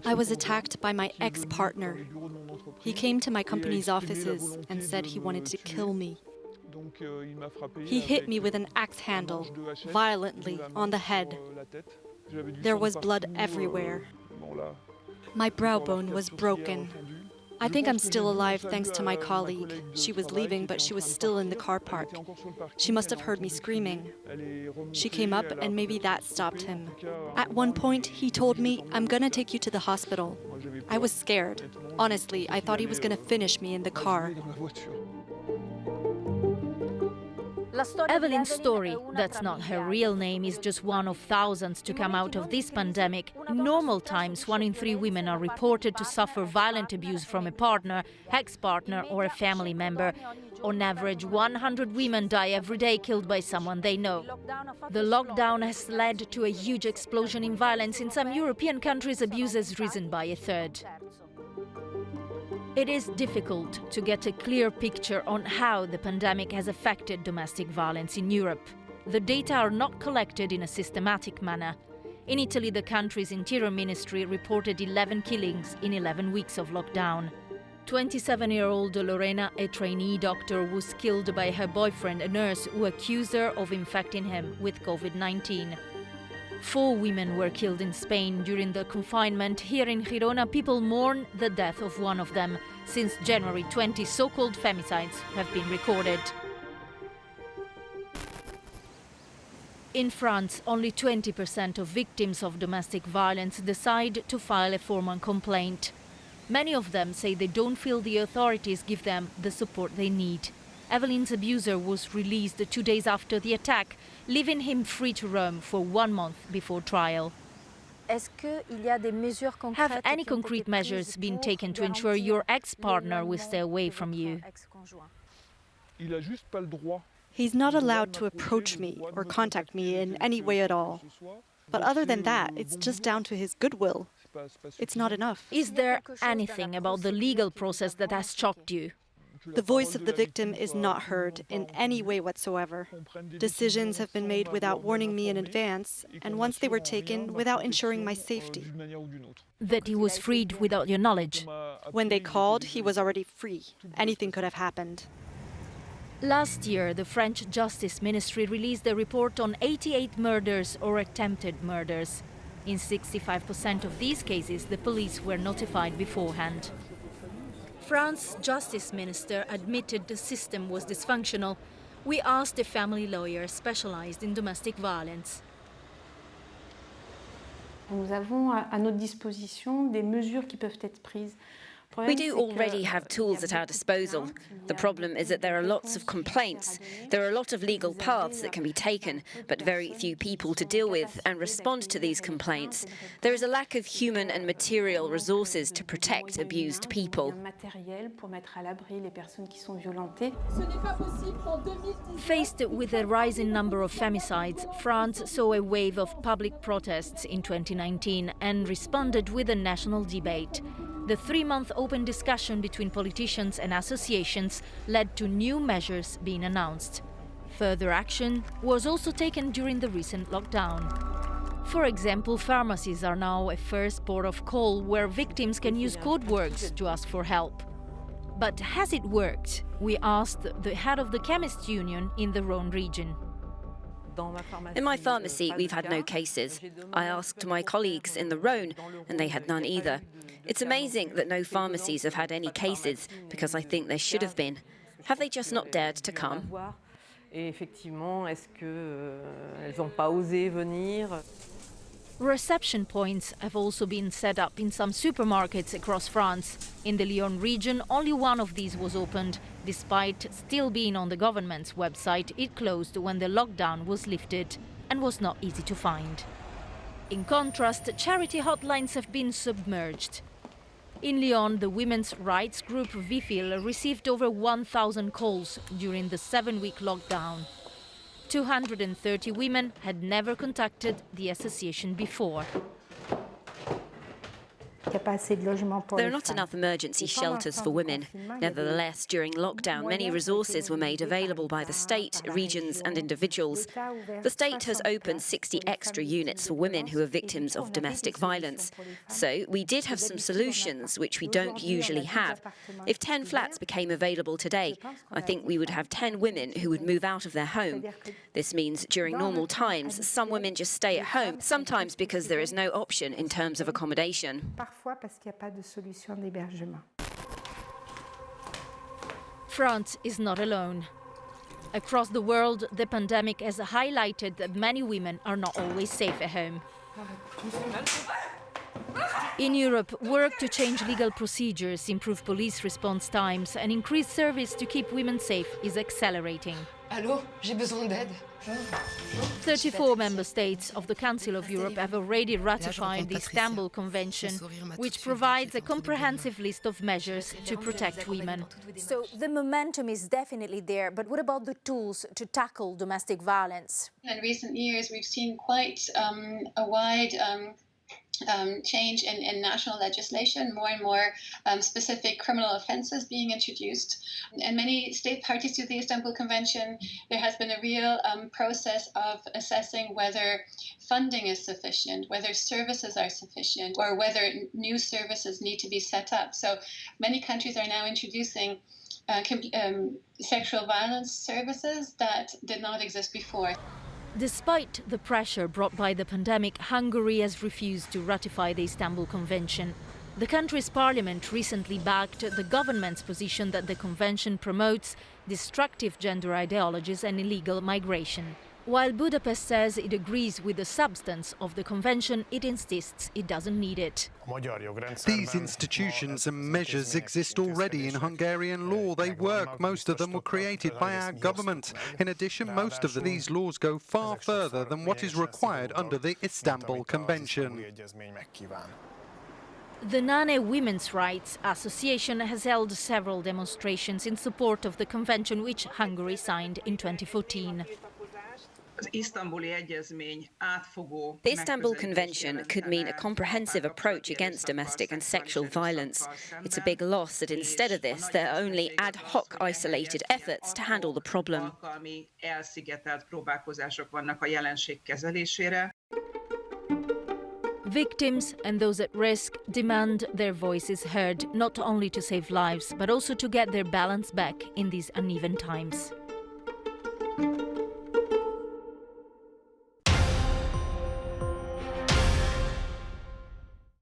I was attacked by my ex-partner. He came to my company's offices and said he wanted to kill me. He hit me with an axe handle, violently, on the head. There was blood everywhere. My brow bone was broken. I think I'm still alive thanks to my colleague. She was leaving, but she was still in the car park. She must have heard me screaming. She came up, and maybe that stopped him. At one point, he told me, "I'm gonna take you to the hospital." I was scared. Honestly, I thought he was gonna finish me in the car. Evelyn's story, that's not her real name, is just one of thousands to come out of this pandemic. In normal times, 1 in 3 women are reported to suffer violent abuse from a partner, ex-partner or a family member. On average, 100 women die every day killed by someone they know. The lockdown has led to a huge explosion in violence. In some European countries, abuse has risen by a third. It is difficult to get a clear picture on how the pandemic has affected domestic violence in Europe. The data are not collected in a systematic manner. In Italy, the country's interior ministry reported 11 killings in 11 weeks of lockdown. 27-year-old Lorena, a trainee doctor, was killed by her boyfriend, a nurse, who accused her of infecting him with COVID-19. 4 women were killed in Spain during the confinement. Here in Girona, people mourn the death of one of them. Since January, 20 so-called femicides have been recorded. In France, only 20% of victims of domestic violence decide to file a formal complaint. Many of them say they don't feel the authorities give them the support they need. Evelyn's abuser was released 2 days after the attack, leaving him free to roam for 1 month before trial. Have any concrete measures been taken to ensure your ex-partner will stay away from you? He's not allowed to approach me or contact me in any way at all. But other than that, it's just down to his goodwill. It's not enough. Is there anything about the legal process that has shocked you? The voice of the victim is not heard in any way whatsoever. Decisions have been made without warning me in advance, and once they were taken, without ensuring my safety. That he was freed without your knowledge? When they called, he was already free. Anything could have happened. Last year, the French Justice Ministry released a report on 88 murders or attempted murders. In 65% of these cases, the police were notified beforehand. France's Justice Minister admitted the system was dysfunctional. We asked a family lawyer specialized in domestic violence. Nous avons à notre disposition des mesures qui peuvent être prises. We do already have tools at our disposal. The problem is that there are lots of complaints. There are a lot of legal paths that can be taken, but very few people to deal with and respond to these complaints. There is a lack of human and material resources to protect abused people. Faced with a rising number of femicides, France saw a wave of public protests in 2019 and responded with a national debate. The 3-month open discussion between politicians and associations led to new measures being announced. Further action was also taken during the recent lockdown. For example, pharmacies are now a first port of call where victims can use code words to ask for help. But has it worked? We asked the head of the Chemists Union in the Rhône region. In my pharmacy, we've had no cases. I asked my colleagues in the Rhône, and they had none either. It's amazing that no pharmacies have had any cases, because I think there should have been. Have they just not dared to come? Reception points have also been set up in some supermarkets across France. In the Lyon region, only one of these was opened. Despite still being on the government's website, it closed when the lockdown was lifted and was not easy to find. In contrast, charity hotlines have been submerged. In Lyon, the women's rights group Vifil received over 1,000 calls during the 7-week lockdown. 230 women had never contacted the association before. There are not enough emergency shelters for women. Nevertheless, during lockdown, many resources were made available by the state, regions and individuals. The state has opened 60 extra units for women who are victims of domestic violence. So we did have some solutions which we don't usually have. If 10 flats became available today, I think we would have 10 women who would move out of their home. This means during normal times, some women just stay at home, sometimes because there is no option in terms of accommodation. France is not alone. Across the world, the pandemic has highlighted that many women are not always safe at home. In Europe, work to change legal procedures, improve police response times and increase service to keep women safe is accelerating. Allô, j'ai besoin d'aide. 34 member states of the Council of Europe have already ratified the Istanbul Convention, which provides a comprehensive list of measures to protect women. So the momentum is definitely there, but what about the tools to tackle domestic violence? In recent years, we've seen quite a wide change in national legislation, more and more specific criminal offences being introduced. And many state parties to the Istanbul Convention, there has been a real process of assessing whether funding is sufficient, whether services are sufficient, or whether new services need to be set up. So many countries are now introducing sexual violence services that did not exist before. Despite the pressure brought by the pandemic, Hungary has refused to ratify the Istanbul Convention. The country's parliament recently backed the government's position that the convention promotes destructive gender ideologies and illegal migration. While Budapest says it agrees with the substance of the convention, it insists it doesn't need it. These institutions and measures exist already in Hungarian law. They work. Most of them were created by our government. In addition, most of these laws go far further than what is required under the Istanbul Convention. The NANE Women's Rights Association has held several demonstrations in support of the convention, which Hungary signed in 2014. The Istanbul Convention could mean a comprehensive approach against domestic and sexual violence. It's a big loss that instead of this, there are only ad hoc isolated efforts to handle the problem. Victims and those at risk demand their voices heard, not only to save lives, but also to get their balance back in these uneven times.